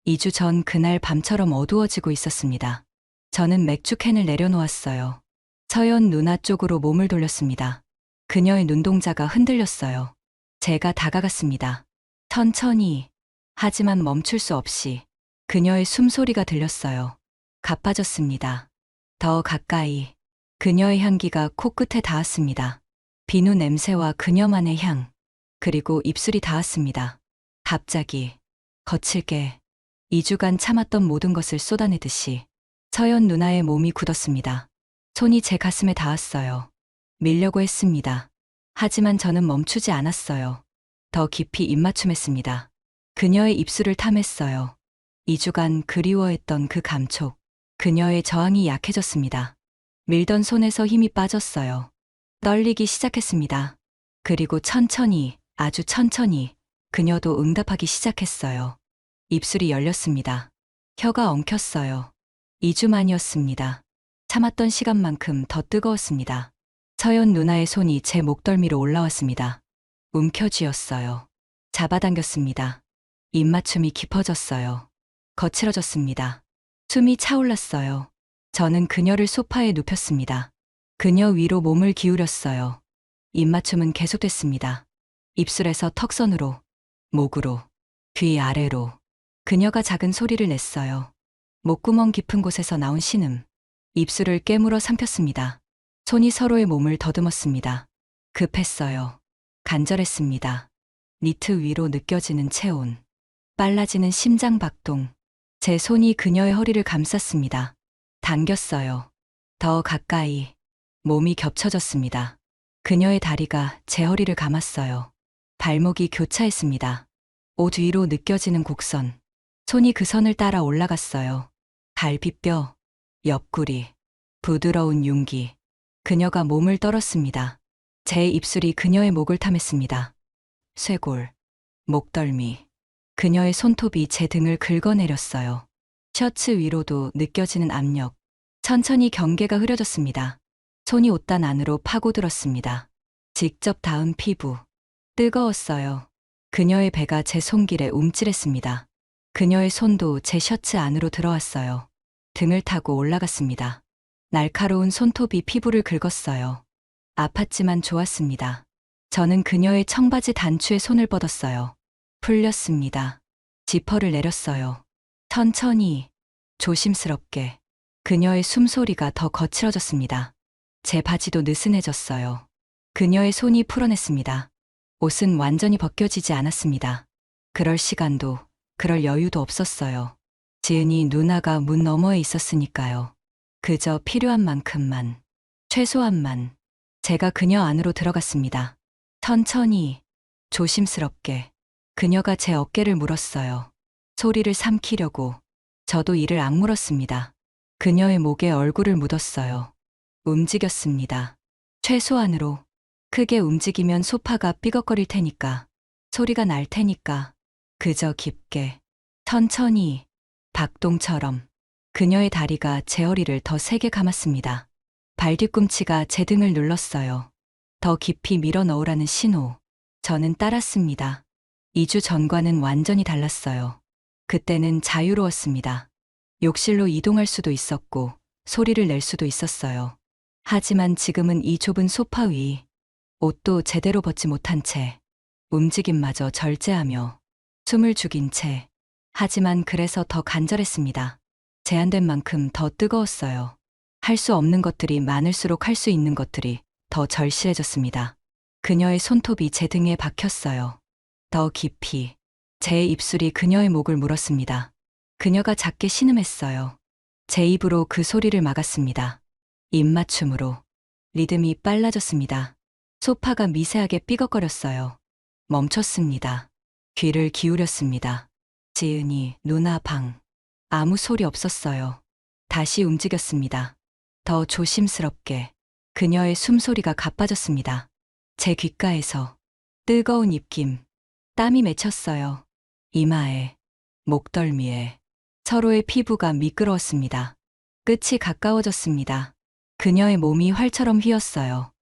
2주 전 그날 밤처럼 어두워지고 있었습니다. 저는 맥주캔을 내려놓았어요. 서연 누나 쪽으로 몸을 돌렸습니다. 그녀의 눈동자가 흔들렸어요. 제가 다가갔습니다. 천천히, 하지만 멈출 수 없이. 그녀의 숨소리가 들렸어요. 가빠졌습니다. 더 가까이. 그녀의 향기가 코끝에 닿았습니다. 비누 냄새와 그녀만의 향. 그리고 입술이 닿았습니다. 갑자기, 거칠게, 2주간 참았던 모든 것을 쏟아내듯이 서연 누나의 몸이 굳었습니다. 손이 제 가슴에 닿았어요. 밀려고 했습니다. 하지만 저는 멈추지 않았어요. 더 깊이 입맞춤했습니다. 그녀의 입술을 탐했어요. 2주간 그리워했던 그 감촉. 그녀의 저항이 약해졌습니다. 밀던 손에서 힘이 빠졌어요. 떨리기 시작했습니다. 그리고 천천히, 아주 천천히 그녀도 응답하기 시작했어요. 입술이 열렸습니다. 혀가 엉켰어요. 2주 만이었습니다. 참았던 시간만큼 더 뜨거웠습니다. 서연 누나의 손이 제 목덜미로 올라왔습니다. 움켜쥐었어요. 잡아당겼습니다. 입맞춤이 깊어졌어요. 거칠어졌습니다. 숨이 차올랐어요. 저는 그녀를 소파에 눕혔습니다. 그녀 위로 몸을 기울였어요. 입맞춤은 계속됐습니다. 입술에서 턱선으로, 목으로, 귀 아래로. 그녀가 작은 소리를 냈어요. 목구멍 깊은 곳에서 나온 신음. 입술을 깨물어 삼켰습니다. 손이 서로의 몸을 더듬었습니다. 급했어요. 간절했습니다. 니트 위로 느껴지는 체온. 빨라지는 심장 박동. 제 손이 그녀의 허리를 감쌌습니다. 당겼어요. 더 가까이. 몸이 겹쳐졌습니다. 그녀의 다리가 제 허리를 감았어요. 발목이 교차했습니다. 옷 위로 느껴지는 곡선. 손이 그 선을 따라 올라갔어요. 갈비뼈, 옆구리, 부드러운 윤기. 그녀가 몸을 떨었습니다. 제 입술이 그녀의 목을 탐했습니다. 쇄골, 목덜미. 그녀의 손톱이 제 등을 긁어내렸어요. 셔츠 위로도 느껴지는 압력. 천천히 경계가 흐려졌습니다. 손이 옷단 안으로 파고들었습니다. 직접 닿은 피부. 뜨거웠어요. 그녀의 배가 제 손길에 움찔했습니다. 그녀의 손도 제 셔츠 안으로 들어왔어요. 등을 타고 올라갔습니다. 날카로운 손톱이 피부를 긁었어요. 아팠지만 좋았습니다. 저는 그녀의 청바지 단추에 손을 뻗었어요. 풀렸습니다. 지퍼를 내렸어요. 천천히, 조심스럽게. 그녀의 숨소리가 더 거칠어졌습니다. 제 바지도 느슨해졌어요. 그녀의 손이 풀어냈습니다. 옷은 완전히 벗겨지지 않았습니다. 그럴 시간도, 그럴 여유도 없었어요. 지은이 누나가 문 너머에 있었으니까요. 그저 필요한 만큼만, 최소한만. 제가 그녀 안으로 들어갔습니다. 천천히, 조심스럽게. 그녀가 제 어깨를 물었어요. 소리를 삼키려고. 저도 이를 악물었습니다. 그녀의 목에 얼굴을 묻었어요. 움직였습니다. 최소한으로. 크게 움직이면 소파가 삐걱거릴 테니까. 소리가 날 테니까. 그저 깊게. 천천히. 박동처럼. 그녀의 다리가 제 허리를 더 세게 감았습니다. 발 뒤꿈치가 제 등을 눌렀어요. 더 깊이 밀어 넣으라는 신호. 저는 따랐습니다. 2주 전과는 완전히 달랐어요. 그때는 자유로웠습니다. 욕실로 이동할 수도 있었고, 소리를 낼 수도 있었어요. 하지만 지금은 이 좁은 소파 위, 옷도 제대로 벗지 못한 채, 움직임마저 절제하며, 숨을 죽인 채. 하지만 그래서 더 간절했습니다. 제한된 만큼 더 뜨거웠어요. 할 수 없는 것들이 많을수록 할 수 있는 것들이 더 절실해졌습니다. 그녀의 손톱이 제 등에 박혔어요. 더 깊이. 제 입술이 그녀의 목을 물었습니다. 그녀가 작게 신음했어요. 제 입으로 그 소리를 막았습니다. 입맞춤으로. 리듬이 빨라졌습니다. 소파가 미세하게 삐걱거렸어요. 멈췄습니다. 귀를 기울였습니다. 지은이, 누나 방. 아무 소리 없었어요. 다시 움직였습니다. 더 조심스럽게. 그녀의 숨소리가 가빠졌습니다. 제 귓가에서 뜨거운 입김. 땀이 맺혔어요. 이마에, 목덜미에. 서로의 피부가 미끄러웠습니다. 끝이 가까워졌습니다. 그녀의 몸이 활처럼 휘었어요.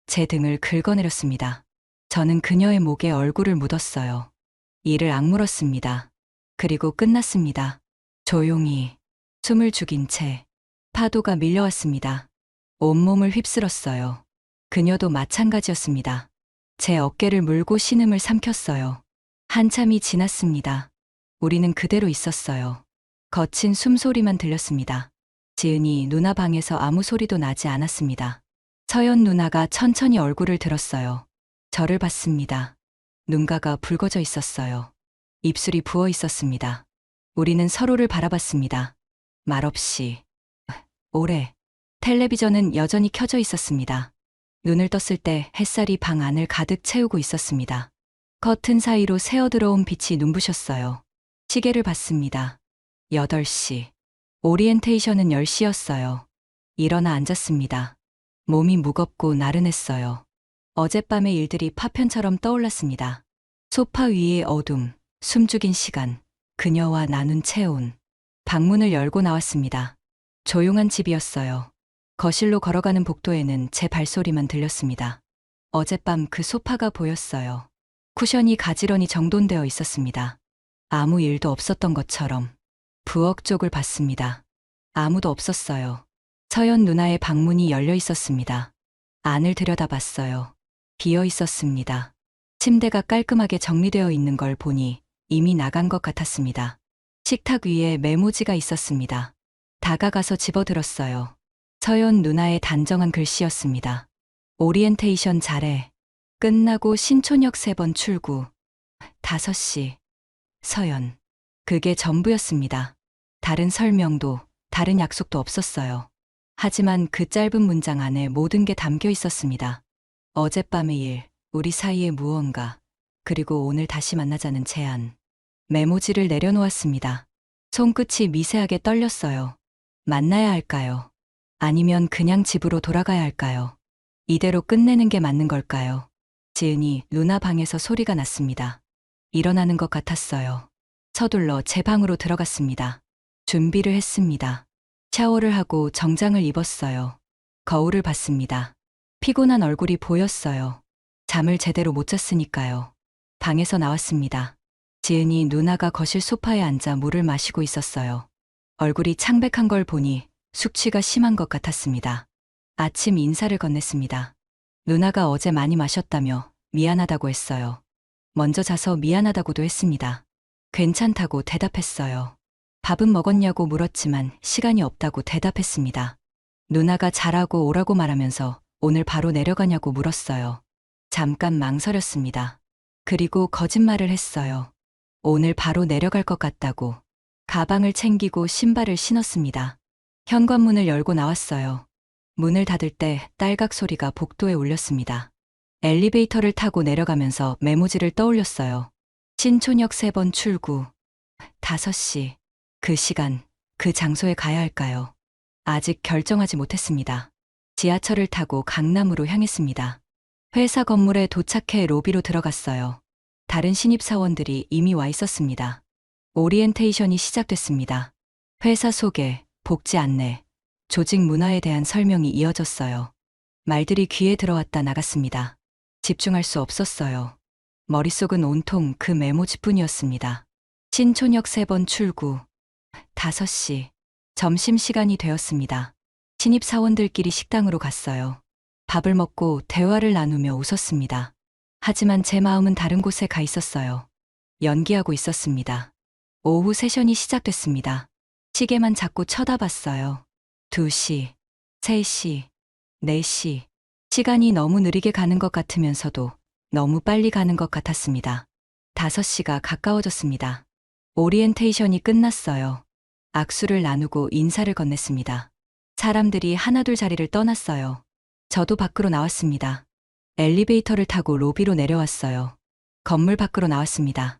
제 등을 긁어내렸습니다. 저는 그녀의 목에 얼굴을 묻었어요. 이를 악물었습니다. 그리고 끝났습니다. 조용히, 숨을 죽인 채. 파도가 밀려왔습니다. 온몸을 휩쓸었어요. 그녀도 마찬가지였습니다. 제 어깨를 물고 신음을 삼켰어요. 한참이 지났습니다. 우리는 그대로 있었어요. 거친 숨소리만 들렸습니다. 지은이 누나 방에서 아무 소리도 나지 않았습니다. 서연 누나가 천천히 얼굴을 들었어요. 저를 봤습니다. 눈가가 붉어져 있었어요. 입술이 부어 있었습니다. 우리는 서로를 바라봤습니다. 말없이. 오래. 텔레비전은 여전히 켜져 있었습니다. 눈을 떴을 때 햇살이 방 안을 가득 채우고 있었습니다. 커튼 사이로 새어들어온 빛이 눈부셨어요. 시계를 봤습니다. 8시. 오리엔테이션은 10시였어요. 일어나 앉았습니다. 몸이 무겁고 나른했어요. 어젯밤의 일들이 파편처럼 떠올랐습니다. 소파 위의 어둠, 숨죽인 시간, 그녀와 나눈 체온. 방문을 열고 나왔습니다. 조용한 집이었어요. 거실로 걸어가는 복도에는 제 발소리만 들렸습니다. 어젯밤 그 소파가 보였어요. 쿠션이 가지런히 정돈되어 있었습니다. 아무 일도 없었던 것처럼. 부엌 쪽을 봤습니다. 아무도 없었어요. 서연 누나의 방문이 열려 있었습니다. 안을 들여다봤어요. 비어 있었습니다. 침대가 깔끔하게 정리되어 있는 걸 보니 이미 나간 것 같았습니다. 식탁 위에 메모지가 있었습니다. 다가가서 집어들었어요. 서연 누나의 단정한 글씨였습니다. 오리엔테이션 잘해. 끝나고 신촌역 3번 출구. 5시. 서연. 그게 전부였습니다. 다른 설명도, 다른 약속도 없었어요. 하지만 그 짧은 문장 안에 모든 게 담겨 있었습니다. 어젯밤의 일, 우리 사이의 무언가, 그리고 오늘 다시 만나자는 제안. 메모지를 내려놓았습니다. 손끝이 미세하게 떨렸어요. 만나야 할까요? 아니면 그냥 집으로 돌아가야 할까요? 이대로 끝내는 게 맞는 걸까요? 지은이 누나 방에서 소리가 났습니다. 일어나는 것 같았어요. 서둘러 제 방으로 들어갔습니다. 준비를 했습니다. 샤워를 하고 정장을 입었어요. 거울을 봤습니다. 피곤한 얼굴이 보였어요. 잠을 제대로 못 잤으니까요. 방에서 나왔습니다. 지은이 누나가 거실 소파에 앉아 물을 마시고 있었어요. 얼굴이 창백한 걸 보니 숙취가 심한 것 같았습니다. 아침 인사를 건넸습니다. 누나가 어제 많이 마셨다며 미안하다고 했어요. 먼저 자서 미안하다고도 했습니다. 괜찮다고 대답했어요. 밥은 먹었냐고 물었지만 시간이 없다고 대답했습니다. 누나가 자라고 오라고 말하면서 오늘 바로 내려가냐고 물었어요. 잠깐 망설였습니다. 그리고 거짓말을 했어요. 오늘 바로 내려갈 것 같다고. 가방을 챙기고 신발을 신었습니다. 현관문을 열고 나왔어요. 문을 닫을 때 딸각 소리가 복도에 울렸습니다. 엘리베이터를 타고 내려가면서 메모지를 떠올렸어요. 신촌역 3번 출구. 5시. 그 시간, 그 장소에 가야 할까요? 아직 결정하지 못했습니다. 지하철을 타고 강남으로 향했습니다. 회사 건물에 도착해 로비로 들어갔어요. 다른 신입사원들이 이미 와 있었습니다. 오리엔테이션이 시작됐습니다. 회사 소개, 복지 안내, 조직 문화에 대한 설명이 이어졌어요. 말들이 귀에 들어왔다 나갔습니다. 집중할 수 없었어요. 머릿속은 온통 그 메모지뿐이었습니다. 신촌역 3번 출구. 5시. 점심시간이 되었습니다. 신입사원들끼리 식당으로 갔어요. 밥을 먹고 대화를 나누며 웃었습니다. 하지만 제 마음은 다른 곳에 가 있었어요. 연기하고 있었습니다. 오후 세션이 시작됐습니다. 시계만 자꾸 쳐다봤어요. 2시, 3시, 4시. 시간이 너무 느리게 가는 것 같으면서도 너무 빨리 가는 것 같았습니다. 5시가 가까워졌습니다. 오리엔테이션이 끝났어요. 악수를 나누고 인사를 건넸습니다. 사람들이 하나둘 자리를 떠났어요. 저도 밖으로 나왔습니다. 엘리베이터를 타고 로비로 내려왔어요. 건물 밖으로 나왔습니다.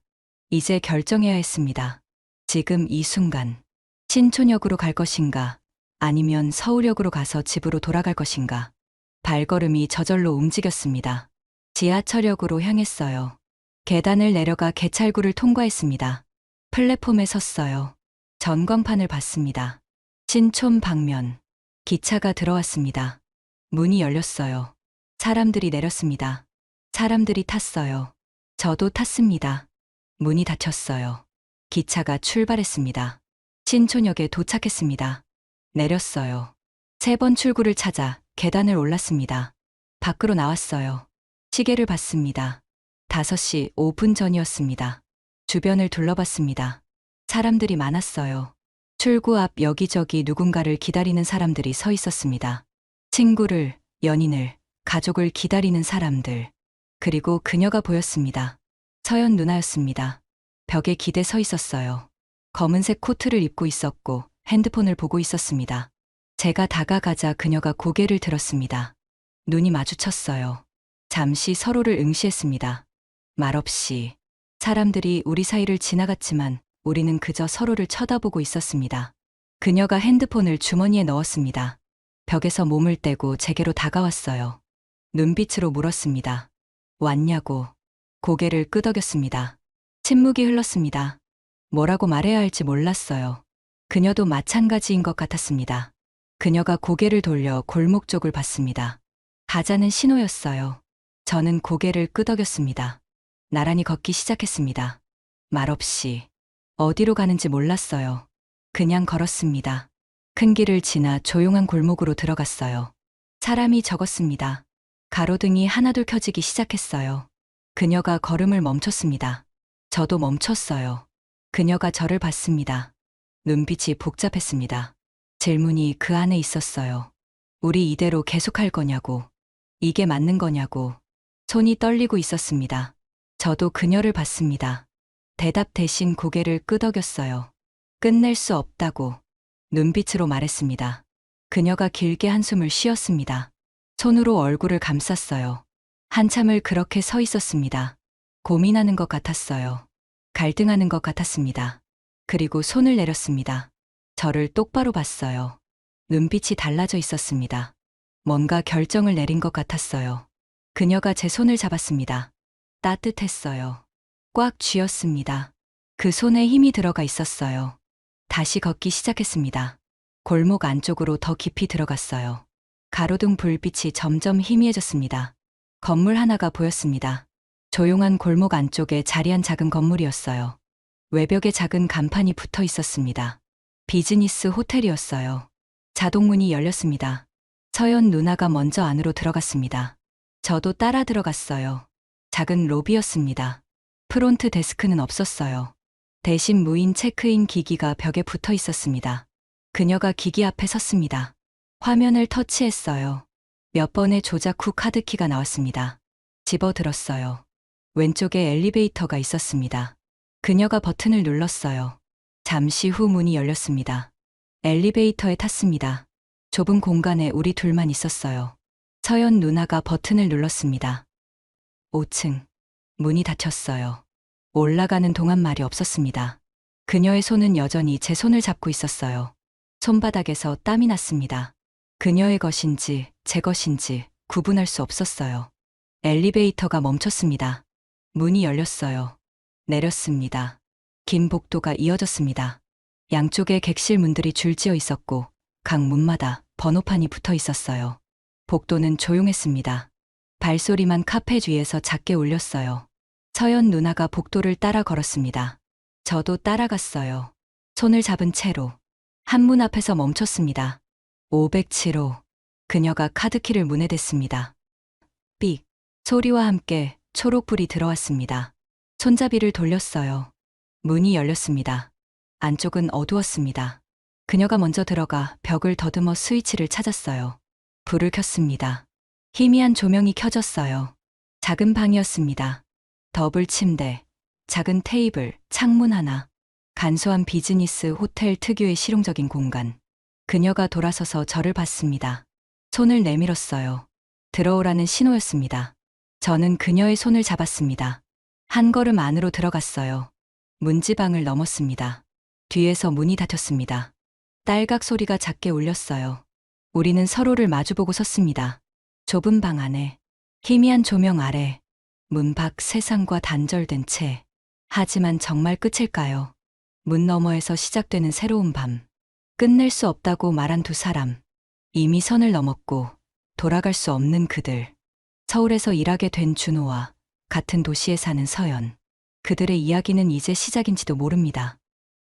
이제 결정해야 했습니다. 지금 이 순간. 신촌역으로 갈 것인가, 아니면 서울역으로 가서 집으로 돌아갈 것인가. 발걸음이 저절로 움직였습니다. 지하철역으로 향했어요. 계단을 내려가 개찰구를 통과했습니다. 플랫폼에 섰어요. 전광판을 봤습니다. 신촌 방면. 기차가 들어왔습니다. 문이 열렸어요. 사람들이 내렸습니다. 사람들이 탔어요. 저도 탔습니다. 문이 닫혔어요. 기차가 출발했습니다. 신촌역에 도착했습니다. 내렸어요. 3번 출구를 찾아 계단을 올랐습니다. 밖으로 나왔어요. 시계를 봤습니다. 5시 5분 전이었습니다. 주변을 둘러봤습니다. 사람들이 많았어요. 출구 앞 여기저기 누군가를 기다리는 사람들이 서 있었습니다. 친구를, 연인을, 가족을 기다리는 사람들. 그리고 그녀가 보였습니다. 서연 누나였습니다. 벽에 기대 서 있었어요. 검은색 코트를 입고 있었고 핸드폰을 보고 있었습니다. 제가 다가가자 그녀가 고개를 들었습니다. 눈이 마주쳤어요. 잠시 서로를 응시했습니다. 말없이. 사람들이 우리 사이를 지나갔지만 우리는 그저 서로를 쳐다보고 있었습니다. 그녀가 핸드폰을 주머니에 넣었습니다. 벽에서 몸을 떼고 제게로 다가왔어요. 눈빛으로 물었습니다. 왔냐고. 고개를 끄덕였습니다. 침묵이 흘렀습니다. 뭐라고 말해야 할지 몰랐어요. 그녀도 마찬가지인 것 같았습니다. 그녀가 고개를 돌려 골목 쪽을 봤습니다. 가자는 신호였어요. 저는 고개를 끄덕였습니다. 나란히 걷기 시작했습니다. 말없이. 어디로 가는지 몰랐어요. 그냥 걸었습니다. 큰 길을 지나 조용한 골목으로 들어갔어요. 사람이 적었습니다. 가로등이 하나둘 켜지기 시작했어요. 그녀가 걸음을 멈췄습니다. 저도 멈췄어요. 그녀가 저를 봤습니다. 눈빛이 복잡했습니다. 질문이 그 안에 있었어요. 우리 이대로 계속할 거냐고. 이게 맞는 거냐고. 손이 떨리고 있었습니다. 저도 그녀를 봤습니다. 대답 대신 고개를 끄덕였어요. 끝낼 수 없다고. 눈빛으로 말했습니다. 그녀가 길게 한숨을 쉬었습니다. 손으로 얼굴을 감쌌어요. 한참을 그렇게 서 있었습니다. 고민하는 것 같았어요. 갈등하는 것 같았습니다. 그리고 손을 내렸습니다. 저를 똑바로 봤어요. 눈빛이 달라져 있었습니다. 뭔가 결정을 내린 것 같았어요. 그녀가 제 손을 잡았습니다. 따뜻했어요. 꽉 쥐었습니다. 그 손에 힘이 들어가 있었어요. 다시 걷기 시작했습니다. 골목 안쪽으로 더 깊이 들어갔어요. 가로등 불빛이 점점 희미해졌습니다. 건물 하나가 보였습니다. 조용한 골목 안쪽에 자리한 작은 건물이었어요. 외벽에 작은 간판이 붙어 있었습니다. 비즈니스 호텔이었어요. 자동문이 열렸습니다. 서연 누나가 먼저 안으로 들어갔습니다. 저도 따라 들어갔어요. 작은 로비였습니다. 프론트 데스크는 없었어요. 대신 무인 체크인 기기가 벽에 붙어 있었습니다. 그녀가 기기 앞에 섰습니다. 화면을 터치했어요. 몇 번의 조작 후 카드키가 나왔습니다. 집어들었어요. 왼쪽에 엘리베이터가 있었습니다. 그녀가 버튼을 눌렀어요. 잠시 후 문이 열렸습니다. 엘리베이터에 탔습니다. 좁은 공간에 우리 둘만 있었어요. 서연 누나가 버튼을 눌렀습니다. 5층. 문이 닫혔어요. 올라가는 동안 말이 없었습니다. 그녀의 손은 여전히 제 손을 잡고 있었어요. 손바닥에서 땀이 났습니다. 그녀의 것인지 제 것인지 구분할 수 없었어요. 엘리베이터가 멈췄습니다. 문이 열렸어요. 내렸습니다. 긴 복도가 이어졌습니다. 양쪽에 객실 문들이 줄지어 있었고 각 문마다 번호판이 붙어 있었어요. 복도는 조용했습니다. 발소리만 카펫 위에서 작게 울렸어요. 서연 누나가 복도를 따라 걸었습니다. 저도 따라갔어요. 손을 잡은 채로. 한 문 앞에서 멈췄습니다. 507호. 그녀가 카드키를 문에 댔습니다. 삑. 소리와 함께 초록불이 들어왔습니다. 손잡이를 돌렸어요. 문이 열렸습니다. 안쪽은 어두웠습니다. 그녀가 먼저 들어가 벽을 더듬어 스위치를 찾았어요. 불을 켰습니다. 희미한 조명이 켜졌어요. 작은 방이었습니다. 더블 침대, 작은 테이블, 창문 하나. 간소한 비즈니스 호텔 특유의 실용적인 공간. 그녀가 돌아서서 저를 봤습니다. 손을 내밀었어요. 들어오라는 신호였습니다. 저는 그녀의 손을 잡았습니다. 한 걸음 안으로 들어갔어요. 문지방을 넘었습니다. 뒤에서 문이 닫혔습니다. 딸각 소리가 작게 울렸어요. 우리는 서로를 마주보고 섰습니다. 좁은 방 안에, 희미한 조명 아래, 문 밖 세상과 단절된 채. 하지만 정말 끝일까요? 문 너머에서 시작되는 새로운 밤. 끝낼 수 없다고 말한 두 사람. 이미 선을 넘었고 돌아갈 수 없는 그들. 서울에서 일하게 된 준호와 같은 도시에 사는 서연. 그들의 이야기는 이제 시작인지도 모릅니다.